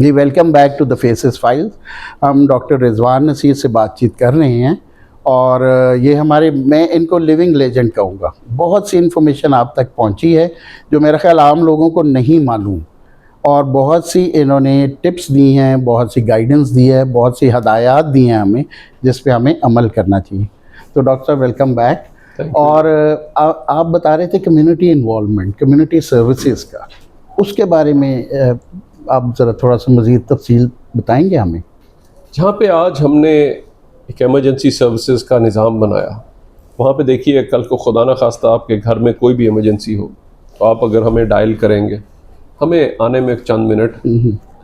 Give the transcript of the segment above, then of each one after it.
Ji, welcome back to the faces files. हम doctor Rizwan Naseer से बातचीत कर रहे हैं और ये हमारे, मैं इनको लिविंग लेजेंड कहूँगा। बहुत सी इन्फॉर्मेशन आप तक पहुँची है जो मेरा ख्याल आम लोगों को नहीं मालूम, और बहुत सी इन्होंने टिप्स दी हैं, बहुत सी गाइडेंस दी है, बहुत सी हदायत दी हैं हमें, जिस पे हमें अमल करना चाहिए। तो डॉक्टर साहब, वेलकम बैक। और आप बता रहे थे कम्युनिटी इन्वॉल्वमेंट, कम्युनिटी सर्विसेज का, उसके बारे में आप ज़रा थोड़ा सा मज़ीद तफसील बताएंगे हमें। जहाँ पे आज हमने एक एमरजेंसी सर्विसेज का निज़ाम बनाया, वहाँ पे देखिए, कल को खुदा न खास्ता आपके घर में कोई भी इमरजेंसी हो तो आप अगर हमें डायल करेंगे, हमें आने में चंद मिनट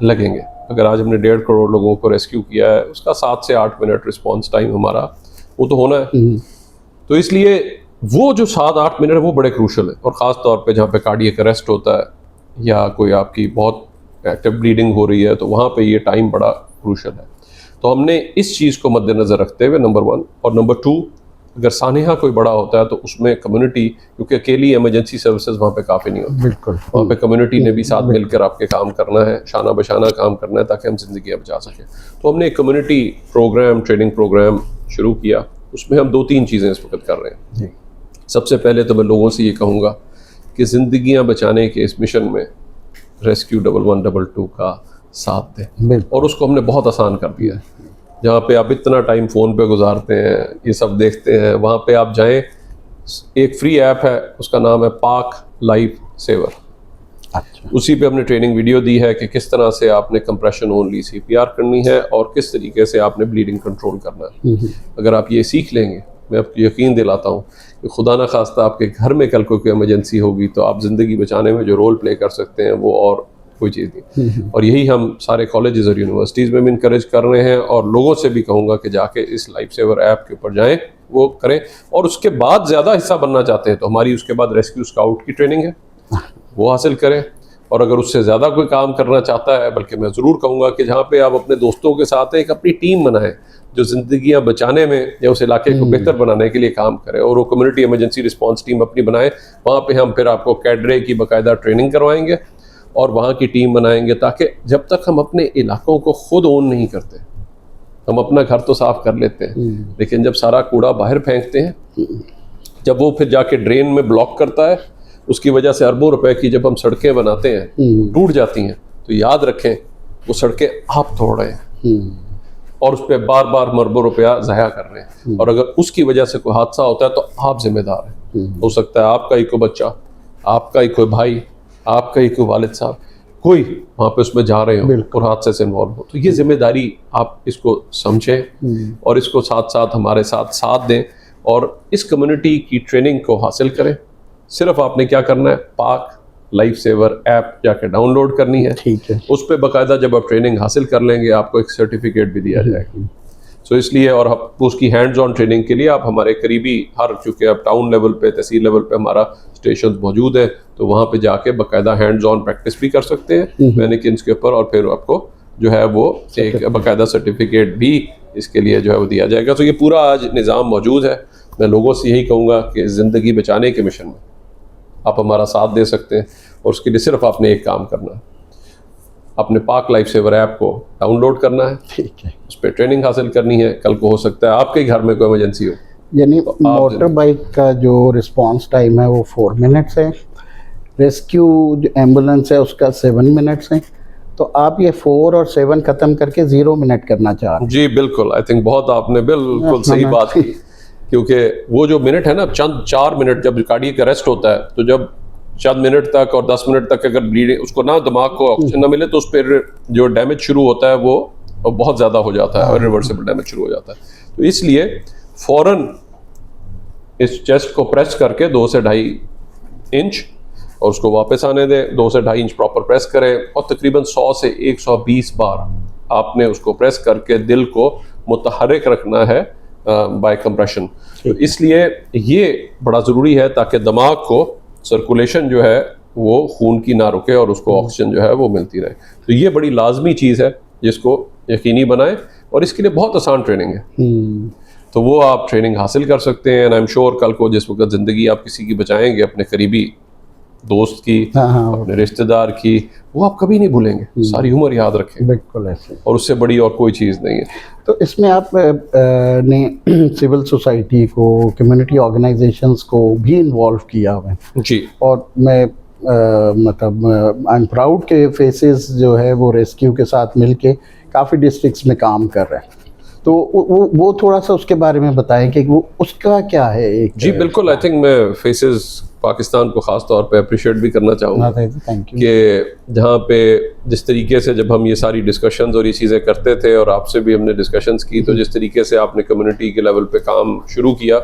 लगेंगे। अगर आज हमने 1.5 करोड़ लोगों को रेस्क्यू किया है, उसका 7 से 8 मिनट रिस्पॉन्स टाइम हमारा वो तो होना है। तो इसलिए वो जो 7-8 मिनट है वो बड़े क्रूशल है, और ख़ास तौर पे जहाँ पे कार्डियक अरेस्ट होता है या कोई आपकी बहुत एक्टिव ब्लीडिंग हो रही है, तो वहाँ पे ये टाइम बड़ा क्रूशल है। तो हमने इस चीज़ को मद्देनज़र रखते हुए नंबर 1 और नंबर 2, अगर सानेहा कोई बड़ा होता है तो उसमें कम्युनिटी, क्योंकि अकेली इमरजेंसी सर्विसेज वहाँ पे काफ़ी नहीं होती, बिल्कुल, वहाँ पे कम्युनिटी ने भी साथ मिलकर आपके काम करना है, शाना बशाना काम करना है, ताकि हम जिंदगी बचा सकें। तो हमने एक कम्युनिटी प्रोग्राम, ट्रेनिंग प्रोग्राम शुरू किया। उसमें हम 2-3 चीज़ें इस वक्त कर रहे हैं। सबसे पहले तो मैं लोगों से ये कहूँगा कि ज़िंदगियाँ बचाने के इस मिशन में रेस्क्यू 1122 का साथ दें, और उसको हमने बहुत आसान कर दिया है। जहाँ पे आप इतना टाइम फ़ोन पे गुजारते हैं, ये सब देखते हैं, वहाँ पे आप जाएं, एक फ्री ऐप है, उसका नाम है पाक लाइफ सेवर। अच्छा। उसी पे हमने ट्रेनिंग वीडियो दी है कि किस तरह से आपने कंप्रेशन ओनली CPR करनी है और किस तरीके से आपने ब्लीडिंग कंट्रोल करना है। अगर आप ये सीख लेंगे, मैं आपको यकीन दिलाता हूँ कि खुदा न खास्ता आपके घर में कल कोई इमरजेंसी होगी तो आप ज़िंदगी बचाने में जो रोल प्ले कर सकते हैं वो और कोई चीज़ नहीं। और यही हम सारे कॉलेजेस और यूनिवर्सिटीज़ में भी इनकरेज कर रहे हैं, और लोगों से भी कहूँगा कि जाके इस लाइफ सेवर ऐप के ऊपर जाएं, वो करें। और उसके बाद ज़्यादा हिस्सा बनना चाहते हैं तो हमारी उसके बाद रेस्क्यू स्काउट की ट्रेनिंग है, वो हासिल करें। और अगर उससे ज़्यादा कोई काम करना चाहता है, बल्कि मैं ज़रूर कहूँगा कि जहाँ पे आप अपने दोस्तों के साथ एक अपनी टीम बनाएं जो ज़िंदगियाँ बचाने में या उस इलाके को बेहतर बनाने के लिए काम करे, और वो कम्युनिटी इमरजेंसी रिस्पांस टीम अपनी बनाएं। वहाँ पे हम फिर आपको कैडरे की बाकायदा ट्रेनिंग करवाएंगे और वहाँ की टीम बनाएंगे, ताकि जब तक हम अपने इलाकों को खुद ओन नहीं करते, हम अपना घर तो साफ कर लेते हैं, लेकिन जब सारा कूड़ा बाहर फेंकते हैं, जब वो फिर जाके ड्रेन में ब्लॉक करता है, उसकी वजह से अरबों रुपए की जब हम सड़कें बनाते हैं, टूट जाती हैं, तो याद रखें वो सड़कें आप तोड़ रहे हैं और उस पर बार बार अरबों रुपया ज़ाया कर रहे हैं। और अगर उसकी वजह से कोई हादसा होता है तो आप जिम्मेदार हैं। हो सकता है आपका ही कोई बच्चा, आपका ही कोई भाई, आपका ही कोई वालिद साहब, कोई वहाँ पे उसमें जा रहे हो और हादसे से इन्वॉल्व हो, तो ये जिम्मेदारी आप इसको समझें और इसको साथ साथ हमारे साथ दें और इस कम्युनिटी की ट्रेनिंग को हासिल करें। सिर्फ आपने क्या करना है, पाक लाइफ सेवर ऐप जाके डाउनलोड करनी है। ठीक है। उस पर बाकायदा जब आप ट्रेनिंग हासिल कर लेंगे, आपको एक सर्टिफिकेट भी दिया जाएगा। सो इसलिए, और उसकी हैंड्स ऑन ट्रेनिंग के लिए आप हमारे करीबी चूँकि अब टाउन लेवल पे, तहसील लेवल पे हमारा स्टेशन मौजूद है, तो वहाँ पे जाके बाकायदा हैंड्स ऑन प्रैक्टिस भी कर सकते हैं मैनिक्विन्स के ऊपर, और फिर आपको जो है वो एक बाकायदा सर्टिफिकेट भी इसके लिए जो है वो दिया जाएगा। तो ये पूरा आज निज़ाम मौजूद है। मैं लोगों से यही कहूँगा कि ज़िंदगी बचाने के मिशन में आप हमारा साथ दे सकते हैं, और उसके लिए सिर्फ आपने एक काम करना है, अपने पाक लाइफ सेवर ऐप को डाउनलोड करना है। ठीक है। उस पर ट्रेनिंग हासिल करनी है। कल को हो सकता है आपके घर में कोई इमरजेंसी हो, यानी मोटर बाइक का जो रिस्पांस टाइम है वो 4 मिनट्स है, रेस्क्यू जो एम्बुलेंस है उसका 7 मिनट्स है, तो आप ये 4 और 7 ख़त्म करके 0 मिनट करना चाह रहे हैं। जी बिल्कुल, आई थिंक बहुत आपने बिल्कुल सही बात की, क्योंकि वो जो मिनट है ना, चंद 4 मिनट जब कार्डियक अरेस्ट होता है, तो जब चंद मिनट तक और 10 मिनट तक अगर ब्लीडिंग, उसको ना दिमाग को ऑक्सीजन ना मिले, तो उस पर जो डैमेज शुरू होता है वो बहुत ज़्यादा हो जाता है और रिवर्सिबल डैमेज शुरू हो जाता है। तो इसलिए फ़ौरन इस चेस्ट को प्रेस करके 2 से 2.5 इंच, और उसको वापस आने दें, 2 से 2.5 इंच प्रॉपर प्रेस करें, और तकरीबन 100 से 120 बार आपने उसको प्रेस करके दिल को मुतहर्रिक रखना है बाय कंप्रेशन। तो इसलिए ये बड़ा ज़रूरी है ताकि दिमाग को सर्कुलेशन जो है वो खून की ना रुके और उसको ऑक्सीजन जो है वो मिलती रहे। तो ये बड़ी लाजमी चीज़ है जिसको यकीनी बनाएं, और इसके लिए बहुत आसान ट्रेनिंग है। तो वो आप ट्रेनिंग हासिल कर सकते हैं। एंड आई एम श्योर कल को जिस वक्त ज़िंदगी आप किसी की बचाएंगे, अपने करीबी दोस्त की, हाँ, अपने रिश्तेदार की, वो आप कभी नहीं भूलेंगे, सारी उम्र याद रखें, बिल्कुल ऐसे। और उससे बड़ी और कोई चीज़ नहीं है। तो इसमें आप ने सिविल सोसाइटी को, कम्युनिटी ऑर्गेनाइजेशंस को भी इन्वॉल्व किया हुआ है, जी और मैं मतलब आई एम प्राउड के फेसेस जो है वो रेस्क्यू के साथ मिलके काफ़ी डिस्ट्रिक्ट्स में काम कर रहे हैं। तो वो थोड़ा सा उसके बारे में बताएं कि वो उसका क्या है एक। जी बिल्कुल, आई थिंक मैं फेसेस पाकिस्तान को ख़ास तौर पे अप्रिशिएट भी करना चाहूँगा थैंक यू। कि जहाँ पे जिस तरीके से जब हम ये सारी डिस्कशंस और ये चीज़ें करते थे, और आपसे भी हमने डिस्कशंस की, तो जिस तरीके से आपने कम्युनिटी के लेवल पे काम शुरू किया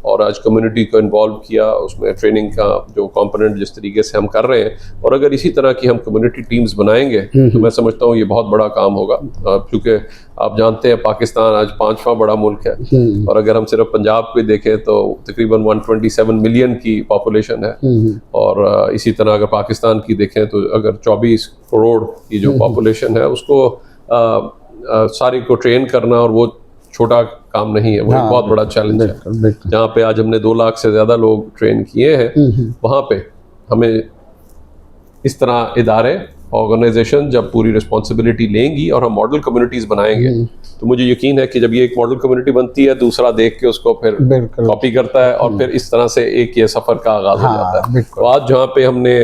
और आज कम्युनिटी को इन्वॉल्व किया, उसमें ट्रेनिंग का जो कंपोनेंट जिस तरीके से हम कर रहे हैं, और अगर इसी तरह की हम कम्युनिटी टीम्स बनाएंगे तो मैं समझता हूँ ये बहुत बड़ा काम होगा, क्योंकि आप जानते हैं पाकिस्तान आज 5वां बड़ा मुल्क है, और अगर हम सिर्फ पंजाब को देखें तो तकरीबन 127 मिलियन की पॉपुलेशन है, और इसी तरह अगर पाकिस्तान की देखें तो अगर 24 करोड़ की जो पॉपुलेशन है उसको सारी को ट्रेन करना, और वो छोटा काम नहीं है, वो एक बहुत बड़ा चैलेंज है। जहाँ पे आज हमने 2 लाख से ज़्यादा लोग ट्रेन किए हैं, वहाँ पे हमें इस तरह इदारे, ऑर्गेनाइजेशन जब पूरी रिस्पॉन्सिबिलिटी लेंगी और हम मॉडल कम्युनिटीज़ बनाएंगे, तो मुझे यकीन है कि जब ये एक मॉडल कम्युनिटी बनती है, दूसरा देख के उसको फिर कॉपी करता है, और फिर इस तरह से एक ये सफ़र का आगाज़ हो जाता है। तो आज जहाँ पे हमने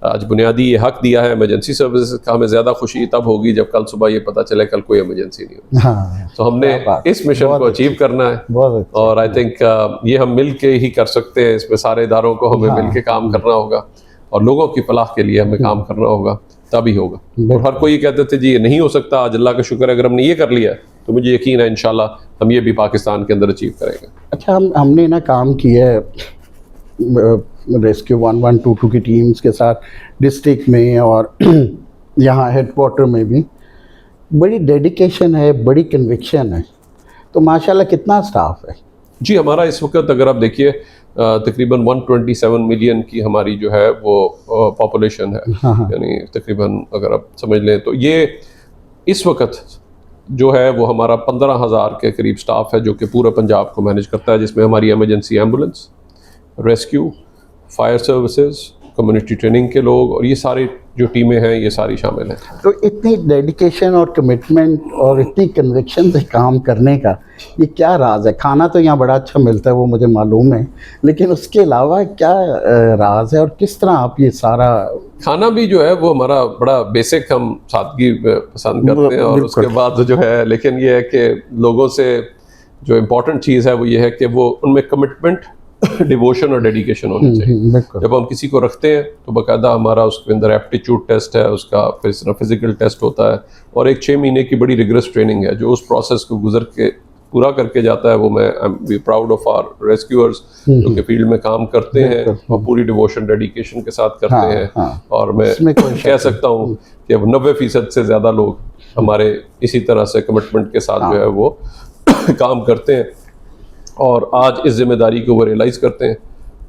आज बुनियादी ये हक दिया है इमरजेंसी सर्विसेज का, हमें ज़्यादा खुशी तब होगी जब कल सुबह ये पता चले कल कोई इमरजेंसी नहीं होगी। तो हमने इस मिशन को अचीव करना है, और आई थिंक ये हम मिल के ही कर सकते हैं। इसमें सारे इदारों को हमें मिल के काम करना होगा, और लोगों की फलाह के लिए हमें काम करना होगा, तभी होगा। और हर कोई ये कहते थे जी ये नहीं हो सकता, आज अल्लाह का शुक्र है अगर हमने ये कर लिया तो मुझे यकीन है इंशाल्लाह हम ये भी पाकिस्तान के अंदर अचीव करेंगे। अच्छा, हमने ना काम किया है रेस्क्यू 1122 की टीम्स के साथ डिस्ट्रिक्ट में, और यहाँ हेडक्वार्टर में भी बड़ी डेडिकेशन है, बड़ी कन्विक्शन है। तो माशाल्लाह कितना स्टाफ है? जी हमारा इस वक्त अगर आप देखिए तकरीबन 127 मिलियन की हमारी जो है वो पॉपुलेशन है, यानी तकरीबन अगर आप समझ लें तो ये इस वक्त जो है वो हमारा 15,000 के करीब स्टाफ है, जो कि पूरा पंजाब को मैनेज करता है, जिसमें हमारी emergency ambulance, rescue, fire services, community training के लोग, और ये सारी जो टीमें हैं ये सारी शामिल हैं। तो इतनी डेडिकेशन और कमिटमेंट और इतनी कन्विक्शन से काम करने का ये क्या राज है? खाना तो यहाँ बड़ा अच्छा मिलता है, वो मुझे मालूम है, लेकिन उसके अलावा क्या राज है, और किस तरह आप ये सारा? खाना भी जो है वो हमारा बड़ा बेसिक, हम सादगी पसंद करते हैं, और उसके बाद जो है, लेकिन ये है कि लोगों से जो इम्पोर्टेंट चीज़ है वो ये है कि वो उनमें कमिटमेंट, डिवोशन और डेडिकेशन होनी चाहिए। जब हम किसी को रखते हैं तो बाकायदा हमारा उसके अंदर एप्टीट्यूड टेस्ट है, उसका फिर फिजिकल टेस्ट होता है, और एक 6 महीने की बड़ी रिग्रेस ट्रेनिंग है जो उस प्रोसेस को गुजर के पूरा करके जाता है। वो मैं I am we proud of our rescuers जो कि फील्ड में काम करते हैं और पूरी डिवोशन डेडिकेशन के साथ करते हैं। और मैं कह सकता हूँ कि अब 90% से ज़्यादा लोग हमारे इसी तरह से कमिटमेंट के साथ जो है वो काम करते हैं, और आज इस जिम्मेदारी को वो रियलाइज़ करते हैं,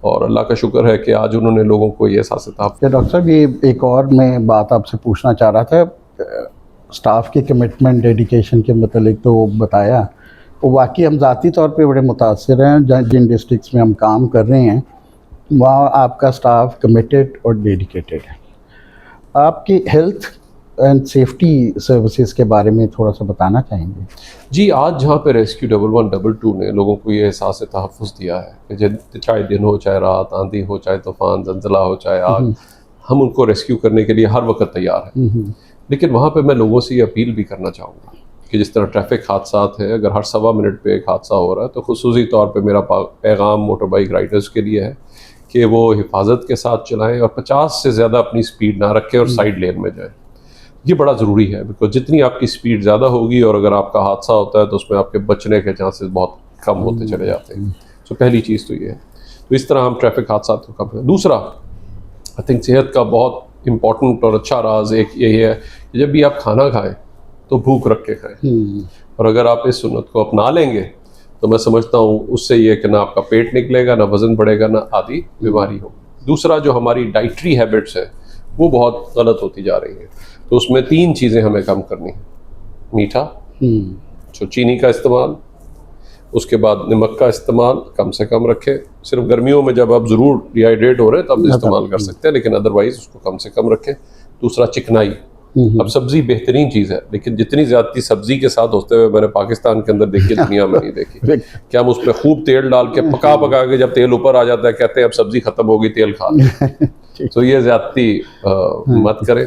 और अल्लाह का शुक्र है कि आज उन्होंने लोगों को ये एहसास था। डॉक्टर साहब, ये एक और मैं बात आपसे पूछना चाह रहा था, स्टाफ की कमिटमेंट डेडिकेशन के मतलब तो बताया, तो वाकई हम ज़ाती तौर पे बड़े मुतासिर हैं। जिन डिस्ट्रिक्ट्स में हम काम कर रहे हैं वहाँ आपका स्टाफ कमिटेड और डेडिकेटेड है। आपकी हेल्थ एंड सेफ्टी सर्विसेज के बारे में थोड़ा सा बताना चाहेंगे? जी, आज जहाँ पे रेस्क्यू 1122 ने लोगों को ये एहसास तहफ़्फ़ुज़ दिया है कि चाहे दिन हो, चाहे रात, आंधी हो, चाहे तूफ़ान, ज़लज़ला हो, चाहे आग, हम उनको रेस्क्यू करने के लिए हर वक्त तैयार हैं। लेकिन वहाँ पे मैं लोगों से ये अपील भी करना चाहूँगा कि जिस तरह ट्रैफिक हादसात हैं, अगर हर 1.25 मिनट पे एक हादसा हो रहा है, तो खुसूसी तौर पे मेरा पैगाम मोटर बाइक राइडर्स के लिए है कि वो हिफाजत के साथ चलाएँ और 50 से ज़्यादा अपनी स्पीड ना रखें और साइड लेन में जाएँ। ये बड़ा ज़रूरी है, बिकॉज जितनी आपकी स्पीड ज़्यादा होगी और अगर आपका हादसा होता है तो उसमें आपके बचने के चांसेस बहुत कम होते चले जाते हैं। तो पहली चीज़ तो ये है, तो इस तरह हम ट्रैफिक हादसा को कम करें। दूसरा, आई थिंक सेहत का बहुत इम्पॉर्टेंट और अच्छा राज एक यही है कि जब भी आप खाना खाएं तो भूख रख के खाएं, और अगर आप इस सुन्नत को अपना लेंगे तो मैं समझता हूँ उससे ये कि ना आपका पेट निकलेगा, ना वज़न बढ़ेगा, ना आदि बीमारी हो। दूसरा, जो हमारी डाइटरी हैबिट्स है वो बहुत गलत होती जा रही है, तो उसमें 3 चीज़ें हमें कम करनी है। मीठा, जो चीनी का इस्तेमाल, उसके बाद नमक का इस्तेमाल कम से कम रखें। सिर्फ गर्मियों में जब आप ज़रूर डिहाइड्रेट हो रहे हैं तब इस्तेमाल कर सकते हैं, लेकिन अदरवाइज उसको कम से कम रखें। दूसरा चिकनाई। अब सब्जी बेहतरीन चीज़ है, लेकिन जितनी ज़्यादती सब्जी के साथ होते हुए मैंने पाकिस्तान के अंदर देखी, दुनिया में नहीं देखी। क्या हम उसमें खूब तेल डाल के पका के जब तेल ऊपर आ जाता है कहते हैं अब सब्जी खत्म होगी, तेल खा लें। तो ये ज़्यादती मत करें।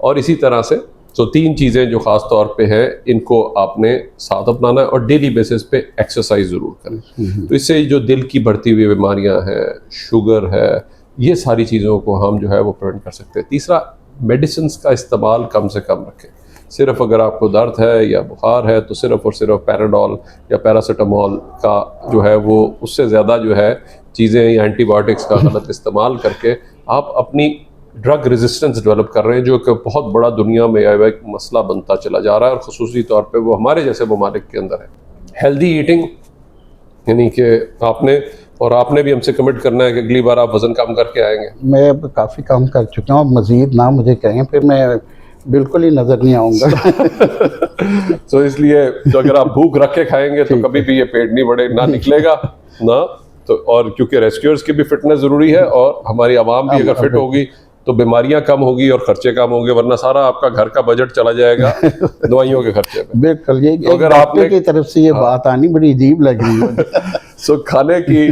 और इसी तरह से तो 3 चीज़ें जो ख़ास तौर पे हैं, इनको आपने साथ अपनाना है और डेली बेसिस पे एक्सरसाइज ज़रूर करें। तो इससे जो दिल की बढ़ती हुई बीमारियां हैं, शुगर है, ये सारी चीज़ों को हम जो है वो प्रिवेंट कर सकते हैं। तीसरा, मेडिसिन का इस्तेमाल कम से कम रखें। सिर्फ अगर आपको दर्द है या बुखार है तो सिर्फ और सिर्फ पैराडोल या पैरासीटामोल का जो है वो, उससे ज़्यादा जो है चीज़ें या एंटीबायोटिक्स का गलत इस्तेमाल करके आप अपनी ड्रग रेजिस्टेंस डेवलप कर रहे हैं, जो कि बहुत बड़ा दुनिया में एक मसला बनता चला जा रहा है, और ख़ुसूसी तौर पे वो हमारे जैसे ममालिक के अंदर है। हेल्दी ईटिंग, यानी कि आपने भी हमसे कमिट करना है कि अगली बार आप वज़न कम करके आएंगे। मैं अब काफ़ी कम कर चुका हूँ, मज़ीद ना मुझे कहें, फिर मैं बिल्कुल ही नज़र नहीं आऊँगा। तो इसलिए तो अगर आप भूख रख के खाएंगे तो कभी भी ये पेट नहीं बढ़े ना निकलेगा ना। तो और क्योंकि रेस्क्यूअर्स की भी फिटनेस ज़रूरी है, और हमारी आवाम भी अगर फिट होगी तो बीमारियां कम होगी और खर्चे कम होंगे, वरना सारा आपका घर का बजट चला जाएगा दवाइयों के खर्चे पे। बिल्कुल, ये तो अगर आपने की तरफ से ये बात आनी बड़ी अजीब लग रही है। सो खाने की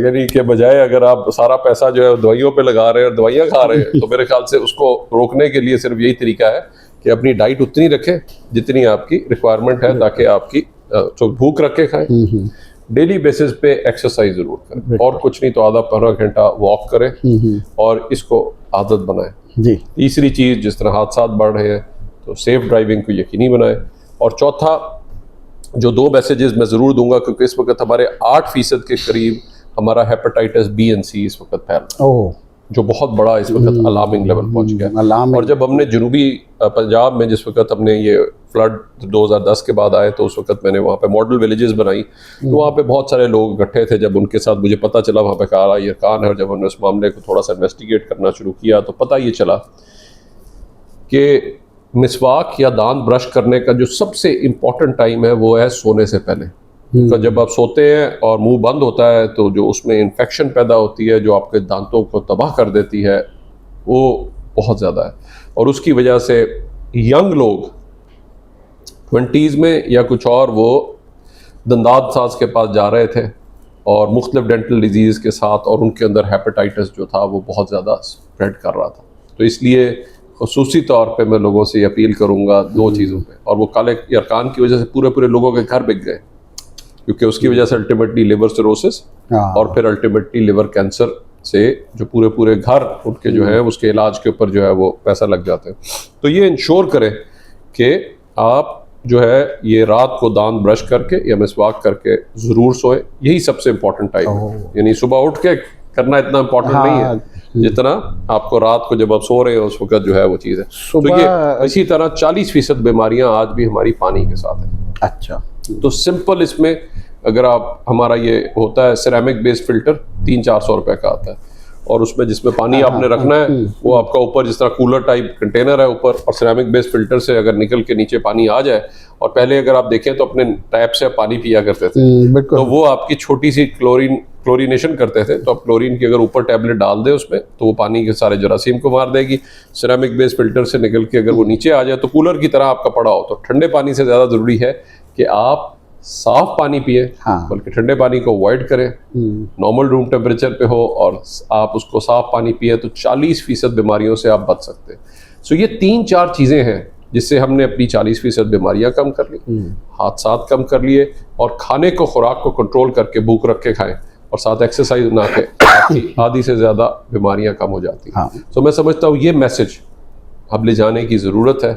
यानी के बजाय अगर आप सारा पैसा जो है दवाइयों पे लगा रहे हैं और दवाइयाँ खा रहे हैं, तो मेरे ख्याल से उसको रोकने के लिए सिर्फ यही तरीका है कि अपनी डाइट उतनी रखें जितनी आपकी रिक्वायरमेंट है, ताकि आपकी तो भूख रख के खाएं। डेली बेसिस पे एक्सरसाइज जरूर करें, और कुछ नहीं तो आधा पौना घंटा वॉक करें और इसको आदत बनाएं। जी। तीसरी चीज़, जिस तरह हादसा बढ़ रहे हैं तो सेफ ड्राइविंग को यकीनी बनाएं। और चौथा, जो 2 मैसेजेस मैं ज़रूर दूंगा, क्योंकि इस वक्त हमारे 8% के करीब हमारा हेपेटाइटिस बी एंड सी इस वक्त फैल रहा है, जो बहुत बड़ा इस वक्त अलार्मिंग लेवल पहुंच गया। और जब हमने जनूबी पंजाब में जिस वक्त हमने ये फ्लड 2010 के बाद आए, तो उस वक्त मैंने वहाँ पे मॉडल विलेजेस बनाई, तो वहाँ पे बहुत सारे लोग इकट्ठे थे। जब उनके साथ मुझे पता चला वहाँ पे काला यरकान है, और जब हमने उस मामले को थोड़ा सा इन्वेस्टिगेट करना शुरू किया तो पता ये चला कि मिसवाक या दांत ब्रश करने का जो सबसे इम्पोर्टेंट टाइम है वो है सोने से पहले। तो जब आप सोते हैं और मुंह बंद होता है तो जो उसमें इन्फेक्शन पैदा होती है, जो आपके दांतों को तबाह कर देती है, वो बहुत ज़्यादा है। और उसकी वजह से यंग लोग 20s में या कुछ और, वो दंदात साज के पास जा रहे थे और मुख्तलिफ डेंटल डिजीज़ के साथ, और उनके अंदर हेपेटाइटिस जो था वो बहुत ज़्यादा स्प्रेड कर रहा था। तो इसलिए ख़ुसूसी तौर पे मैं लोगों से अपील करूँगा 2 चीज़ों पे। और वो काले यरकान की वजह से पूरे लोगों के घर बिक गए, क्योंकि उसकी वजह से अल्टीमेटली लिवर सिरोसिस और फिर अल्टीमेटली लिवर कैंसर से जो पूरे घर उनके जो है उसके इलाज के ऊपर जो है वो पैसा लग जाते हैं। तो ये इंश्योर करें कि आप जो है ये रात को दांत ब्रश करके या मिसवाक करके ज़रूर सोए। यही सबसे इम्पोर्टेंट टाइम है, यानी सुबह उठ के करना इतना इम्पोर्टेंट नहीं है जितना आपको रात को जब आप सो रहे हो उस वक्त जो है वो चीज़ है। तो ये इसी तरह 40% बीमारियां आज भी हमारी पानी के साथ हैं। अच्छा, तो सिंपल इसमें अगर आप, हमारा ये होता है सिरेमिक बेस्ड फिल्टर, 300-400 रुपए का आता है, और उसमें जिसमें पानी आपने रखना है वो आपका ऊपर जिस तरह कूलर टाइप कंटेनर है ऊपर, और सिरेमिक बेस्ड फिल्टर से अगर निकल के नीचे पानी आ जाए, और पहले अगर आप देखें तो अपने टैप से पानी पिया करते थे, तो वो आपकी छोटी सी क्लोरीनेशन करते थे, तो आप क्लोरीन की अगर ऊपर टैबलेट डाल दें उसमें तो वो पानी के सारे जरासीम को मार देगी। सिरेमिक बेस्ड फिल्टर से निकल के अगर वो नीचे आ जाए तो कूलर की तरह आपका पड़ा हो, तो ठंडे पानी से ज़्यादा ज़रूरी है कि आप साफ पानी पिए, बल्कि ठंडे पानी को अवॉइड करें, नॉर्मल रूम टेम्परेचर पे हो और आप उसको साफ पानी पिए, तो 40% बीमारियों से आप बच सकते हैं। सो ये 3-4 चीज़ें हैं जिससे हमने अपनी 40% बीमारियां कम कर ली, हादसात कम कर लिए, और खाने को, खुराक को कंट्रोल करके भूख रख के खाएं, और साथ एक्सरसाइज ना के आपकी आधी से ज़्यादा बीमारियां कम हो जाती हैं। तो मैं समझता हूँ ये मैसेज अब ले जाने की ज़रूरत है,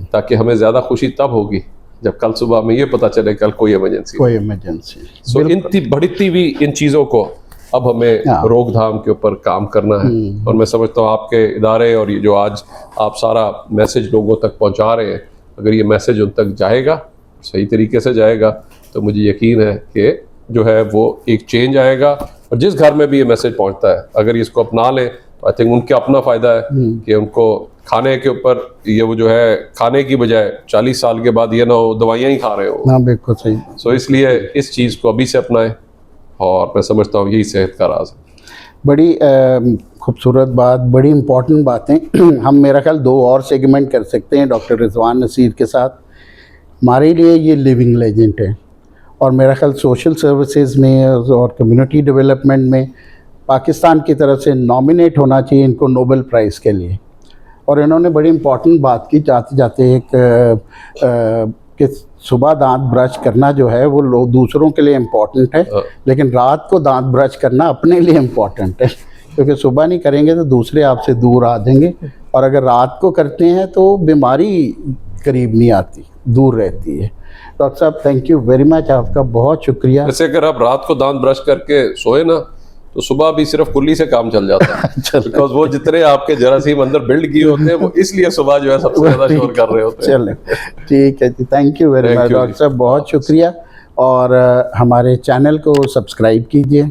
ताकि हमें ज़्यादा खुशी तब होगी जब कल सुबह में ये पता चले कल कोई इमरजेंसी। सो इन बढ़ती हुई इन चीज़ों को अब हमें रोकथाम के ऊपर काम करना है। और मैं समझता हूँ आपके इदारे और ये जो आज आप सारा मैसेज लोगों तक पहुँचा रहे हैं, अगर ये मैसेज उन तक जाएगा, सही तरीके से जाएगा, तो मुझे यकीन है कि जो है वो एक चेंज आएगा। और जिस घर में भी ये मैसेज पहुँचता है, अगर इसको अपना लें तो आई थिंक उनका अपना फ़ायदा है कि उनको खाने के ऊपर ये वो जो है खाने की बजाय 40 साल के बाद ये ना हो दवाइयाँ ही खा रहे हो। हाँ बिल्कुल सही। सो इसलिए इस चीज़ को अभी से अपनाएं और मैं समझता हूँ यही सेहत का राज है। बड़ी खूबसूरत बात, बड़ी इम्पोर्टेंट बातें। हम मेरा ख्याल 2 और सेगमेंट कर सकते हैं डॉक्टर रिजवान नसीर के साथ। हमारे लिए ये लिविंग लेजेंड है और मेरा ख्याल सोशल सर्विसेज में और कम्युनिटी डेवलपमेंट में पाकिस्तान की तरफ से नॉमिनेट होना चाहिए इनको नोबेल प्राइज़ के लिए। और इन्होंने बड़ी इम्पोर्टेंट बात की जाते जाते एक कि सुबह दांत ब्रश करना जो है वो दूसरों के लिए इम्पोर्टेंट है, लेकिन रात को दांत ब्रश करना अपने लिए इम्पोर्टेंट है, क्योंकि सुबह नहीं करेंगे तो दूसरे आपसे दूर आ जाएंगे, और अगर रात को करते हैं तो बीमारी करीब नहीं आती, दूर रहती है। डॉक्टर साहब थैंक यू वेरी मच, आपका बहुत शुक्रिया। वैसे अगर आप रात को दांत ब्रश करके सोए ना तो सुबह भी सिर्फ कुल्ली से काम चल जाता है, बिकॉज वो जितने आपके जरासीम अंदर बिल्ड किए होते हैं वो इसलिए सुबह जो है सबसे ज्यादा शोर कर रहे होते हैं। चलो ठीक है जी, thank you very much doctor साहब, बहुत शुक्रिया। और हमारे चैनल को सब्सक्राइब कीजिए,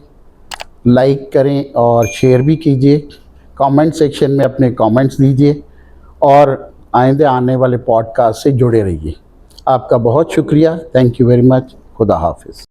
लाइक करें और शेयर भी कीजिए, कमेंट सेक्शन में अपने कमेंट्स दीजिए और आइंदे आने वाले पॉडकास्ट से जुड़े रहिए। आपका बहुत शुक्रिया, थैंक यू वेरी मच, खुदा हाफिज़।